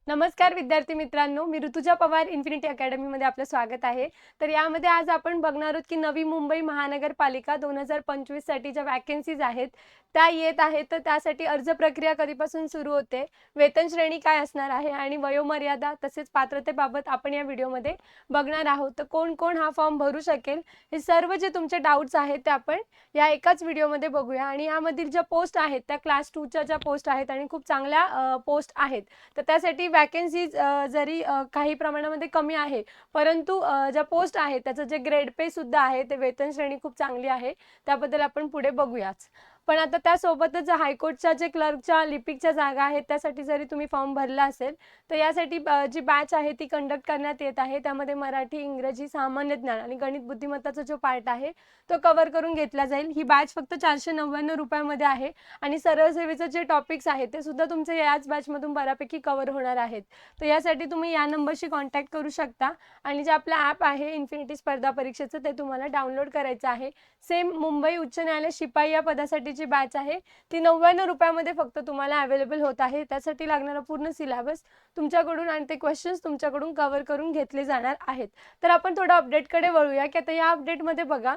नमस्कार विद्यार्थी मित्रांनो, मी ऋतुजा पवार इन्फिनिटी अकॅडमीमध्ये आपलं स्वागत आहे. तर यामध्ये आज आपण बघणार आहोत की नवी मुंबई महानगरपालिका 2025 साठी ज्या वॅकन्सीज आहेत त्या येत आहेत. तर त्यासाठी अर्ज प्रक्रिया कधीपासून सुरू होते, वेतन श्रेणी काय असणार आहे आणि वयोमर्यादा तसेच पात्रतेबाबत आपण या व्हिडिओमध्ये बघणार आहोत. तर कोण कोण हा फॉर्म भरू शकेल, हे सर्व जे तुमचे डाऊट्स आहेत ते आपण या एकाच व्हिडिओमध्ये बघूया. आणि यामधील ज्या पोस्ट आहेत त्या क्लास 2च्या ज्या पोस्ट आहेत आणि खूप चांगल्या पोस्ट आहेत. तर त्यासाठी वॅकन्सीज जरी काही प्रमाणामध्ये कमी आहे, परंतु ज्या पोस्ट आहेत त्याचं जे ग्रेड पे सुद्धा आहे, ते वेतन श्रेणी खूप चांगली आहे. त्याबद्दल आपण पुढे बघूयाच. पण आता त्यासोबतच हायकोर्टच्या जे क्लर्कच्या लिपिकच्या जागा आहेत त्यासाठी जरी तुम्ही फॉर्म भरला असेल, तर यासाठी जी बॅच आहे ती कंडक्ट करण्यात येत आहे. त्यामध्ये मराठी, इंग्रजी, सामान्य ज्ञान आणि गणित बुद्धिमत्ताचा जो पार्ट आहे तो कव्हर करून घेतला जाईल. ही बॅच फक्त 499 रुपयामध्ये आहे आणि सरळ सेवेचे जे टॉपिक्स आहेत ते सुद्धा तुमचे याच बॅचमधून बऱ्यापैकी कव्हर होणार आहेत. तर यासाठी तुम्ही या नंबरशी कॉन्टॅक्ट करू शकता आणि जे आपलं ॲप आहे इन्फिनिटी स्पर्धा परीक्षेचं ते तुम्हाला डाउनलोड करायचं आहे. सेम मुंबई उच्च न्यायालय शिपाई या पदासाठी जी बॅच आहे ती 99 रुपयामध्ये फक्त तुम्हाला अवेलेबल होत आहे. त्यासाठी लागणारा पूर्ण सिलेबस तुमच्याकडून आणि ते क्वेश्चन्स तुमच्याकडून कव्हर करून घेतले जाणार आहेत. तर आपण थोडं अपडेटकडे वळूया की आता या अपडेटमध्ये बघा,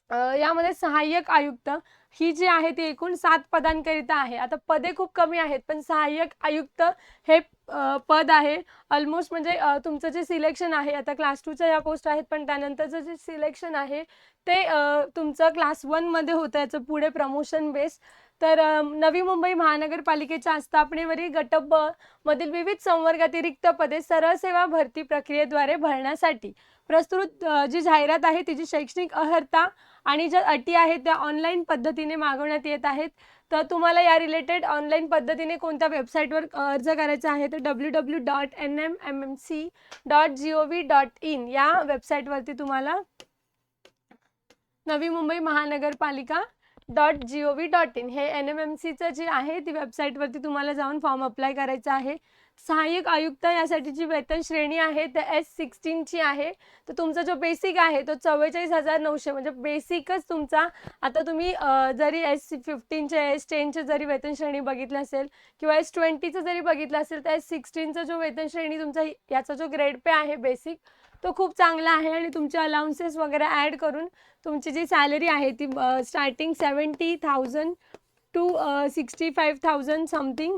यामध्ये सहाय्यक आयुक्त ही जी आहे ती एकूण 7 पदांकरिता आहे. आता पदे खूप कमी आहेत, पण सहाय्यक आयुक्त हे पद आहे ऑलमोस्ट. म्हणजे तुमचं जे सिलेक्शन आहे, आता क्लास 2च्या या पोस्ट आहेत, पण त्यानंतरचं जे सिलेक्शन आहे ते तुमचं क्लास 1 मध्ये होतं, याचं पुढे प्रमोशन बेस. तर नवी मुंबई महानगरपालिकेच्या आस्थापनेवरील गट ब मधील विविध संवर्गातील रिक्त पदे सरळ सेवा भरती प्रक्रियेद्वारे भरण्यासाठी प्रस्तुत जी जाहिरात आहे तिची शैक्षणिक अर्हता आणि ज्या अटी आहेत त्या ऑनलाईन पद्धतीने मागवण्यात येत आहेत. तर तुम्हाला या रिलेटेड ऑनलाईन पद्धतीने कोणत्या वेबसाईटवर अर्ज करायचा आहे तर www.nmmc.gov.in या वेबसाईटवरती तुम्हाला नवी मुंबई महानगरपालिका .gov.in हे NMMCचं जे आहे ती वेबसाईटवरती तुम्हाला जाऊन फॉर्म अप्लाय करायचा आहे. सहाय्यक आयुक्त यासाठी जी वेतन श्रेणी आहे ते S16 ची आहे. तर तुमचा जो बेसिक आहे तो 44,900 म्हणजे बेसिकच तुमचा. आता तुम्ही जरी S15 चे S10 चे जरी वेतन श्रेणी बघितलं असेल किंवा S20 चं जरी बघितलं असेल तर S16 चा जो वेतन श्रेणी तुमचा याचा जो ग्रेड पे आहे बेसिक तो खूप चांगला आहे आणि तुमचे अलाउन्सेस वगैरे ॲड करून तुमची जी सॅलरी आहे ती स्टार्टिंग 70,000 टू 65,000 समथिंग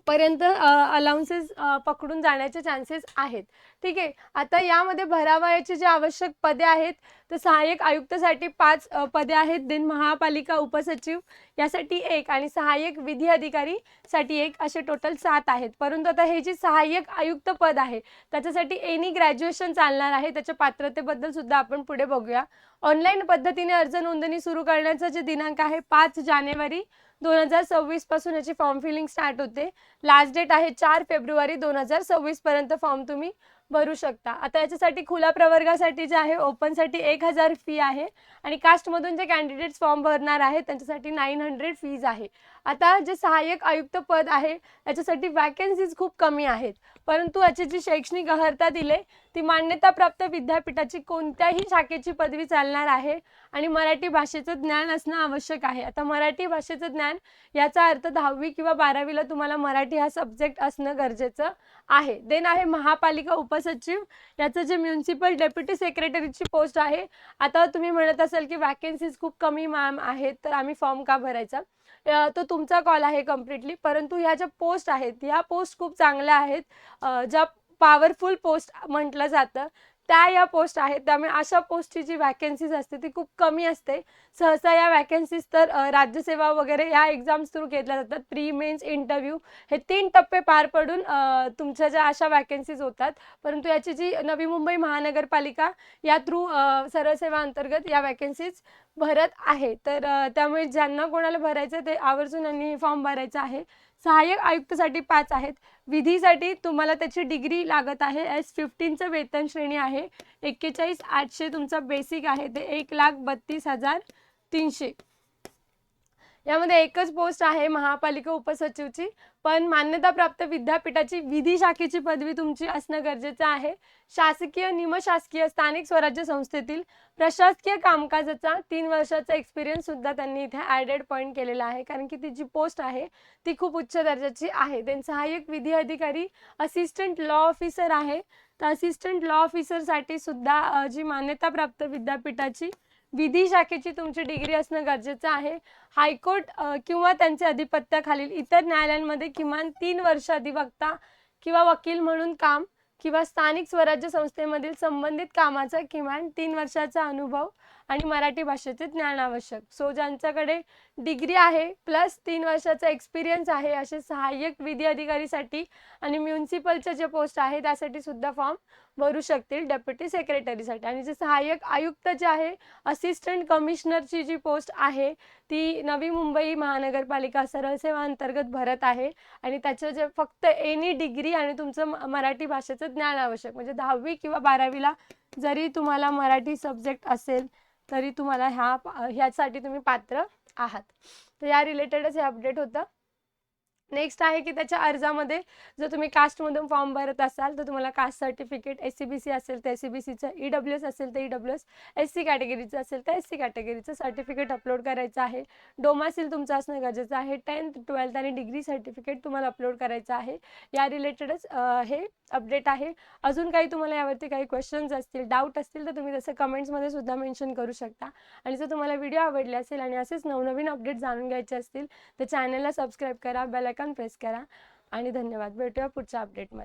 पर्यंत अलाउन्सेस पकडून जाण्याचे चान्सेस आहेत. ठीक आहे. आता यामध्ये भरावयाची जी आवश्यक पदे आहेत तर सहाय्यक आयुक्तसाठी 5 पदे आहेत. देन महापालिका उपसचिव यासाठी 1 आणि सहाय्यक विधी अधिकारी साठी 1 असे टोटल 7 आहेत. परंतु आता हे जे सहाय्यक आयुक्त पद आहे त्याच्यासाठी एनी ग्रॅज्युएशन चालणार आहे. त्याच्या पात्रतेबद्दल सुद्धा आपण पुढे बघूया. ऑनलाईन पद्धतीने अर्ज नोंदणी सुरू करण्याचा जे दिनांक आहे 5 जानेवारी 2026 पासून याची फॉर्म फिलिंग स्टार्ट होते. लास्ट डेट आहे 4 फेब्रुवारी 2026 पर्यंत फॉर्म तुम्ही भरू शकता. आता याच्यासाठी खुल्या प्रवर्गासाठी जे आहे ओपनसाठी 1000 फी आहे आणि कास्टमधून जे कॅन्डिडेट्स फॉर्म भरणार आहेत त्यांच्यासाठी 900 फीज आहे. आता जे सहाय्यक आयुक्त पद आहे याच्यासाठी वॅकन्सीज खूप कमी आहेत, परंतु याची जी शैक्षणिक अर्हता दिले ती मान्यताप्राप्त विद्यापीठाची कोणत्याही शाखेची पदवी चालणार आहे आणि मराठी भाषेचं ज्ञान असणं आवश्यक आहे. आता मराठी भाषेचं ज्ञान याचा अर्थ 10वी किंवा 12वीला तुम्हाला मराठी हा सब्जेक्ट असणं गरजेचं आहे. देन आहे महापालिका उपसचिव, याचं जे म्युन्सिपल डेप्युटी सेक्रेटरीची पोस्ट आहे. आता तुम्ही म्हणत असाल की वॅकन्सीज खूप कमी मॅम आहेत तर आम्ही फॉर्म का भरायचा, तो तुमचा कॉल आहे कम्प्लिटली. परंतु ह्या ज्या पोस्ट आहेत ह्या पोस्ट खूप चांगल्या आहेत. ज्या पॉवरफुल पोस्ट म्हटलं जातं त्या या पोस्ट आहेत. त्यामुळे अशा पोस्टची जी वॅकन्सीज असते ती खूप कमी असते. सहसा या वॅकन्सीज तर राज्यसेवा वगैरे या एक्झाम्स थ्रू घेतल्या जातात. प्री मेन्स इंटरव्ह्यू हे 3 टप्पे पार पडून तुमच्या ज्या अशा वॅकन्सीज होतात. परंतु याची जी नवी मुंबई महानगरपालिका या थ्रू सरळ सेवा अंतर्गत या वॅकन्सीज भरत आहे. तर त्यामुळे ज्यांना कोणाला भरायचं ते आवर्जून यांनी फॉर्म भरायचा आहे. सहाय्यक आयुक्तसाठी 5 आहेत. विधीसाठी तुम्हाला त्याची डिग्री लागत आहे. S15चं वेतन श्रेणी आहे 41,800. तुमचा बेसिक आहे ते 1,32,300. यामध्ये एकच पोस्ट आहे महापालिका उपसचिवची, पण मान्यताप्राप्त विद्यापीठाची विधी शाखेची पदवी तुमची असणं गरजेचं आहे. शासकीय, निमशासकीय, स्थानिक स्वराज्य संस्थेतील प्रशासकीय कामकाजाचा 3 वर्षाचा एक्सपिरियन्स सुद्धा त्यांनी इथे ॲडेड पॉईंट केलेला आहे, कारण की ती जी पोस्ट आहे ती खूप उच्च दर्जाची आहे. त्यांचा सहाय्यक विधी अधिकारी असिस्टंट लॉ ऑफिसर आहे. तर असिस्टंट लॉ ऑफिसरसाठी सुद्धा जी मान्यताप्राप्त विद्यापीठाची विधी शाखेची तुमची डिग्री असणं गरजेचं आहे. हायकोर्ट किंवा त्यांच्या अधिपत्याखालील इतर न्यायालयांमध्ये किमान 3 वर्ष अधिवक्ता किंवा वकील म्हणून काम किंवा स्थानिक स्वराज्य संस्थेमधील संबंधित कामाचा किमान 3 वर्षाचा अनुभव आणि मराठी भाषेचे ज्ञान आवश्यक. सो ज्यांच्याकडे डिग्री आहे प्लस 3 वर्षाचा एक्सपिरियन्स आहे असे सहाय्यक विधी अधिकारीसाठी आणि म्युन्सिपलचे जे पोस्ट आहे त्यासाठी सुद्धा फॉर्म भरू शकतील डेप्युटी सेक्रेटरीसाठी. आणि जे सहाय्यक आयुक्त जे आहे असिस्टंट कमिशनरची जी पोस्ट आहे ती नवी मुंबई महानगरपालिका सरळ सेवा अंतर्गत भरत आहे आणि त्याचं जे फक्त एनी डिग्री आणि तुमचं मराठी भाषेचं ज्ञान आवश्यक, म्हणजे 10वी किंवा 12वीला जरी तुम्हाला मराठी सब्जेक्ट असेल तरी तुम्हाला ह्यासाठी तुम्ही पात्र आहात. तर या रिलेटेडच हे अपडेट होतं. नेक्स्ट आहे की त्याच्या अर्जामध्ये जर तुम्ही कास्टमधून फॉर्म भरत असाल तर तुम्हाला कास्ट सर्टिफिकेट, SCBC असेल तर SCBCचं, EWS असेल तर EWS, SC कॅटेगरीचं असेल तर SC कॅटेगरीचं सर्टिफिकेट अपलोड करायचं आहे. डोमासील तुमचं असणं गरजेचं आहे. 10th, 12th आणि डिग्री सर्टिफिकेट तुम्हाला अपलोड करायचं आहे. या रिलेटेडच हे अपडेट आहे. अजून काही तुम्हाला यावरती काही क्वेश्चन्स असतील, डाऊट असतील तर तुम्ही तसं कमेंट्समध्ये सुद्धा मेन्शन करू शकता. आणि जर तुम्हाला व्हिडिओ आवडले असेल आणि असेच नवनवीन अपडेट जाणून घ्यायचे असतील तर चॅनलला सबस्क्राईब करा, बेल आयकॉन प्रेस करा आणि धन्यवाद. भेटूया पुढच्या अपडेटमध्ये.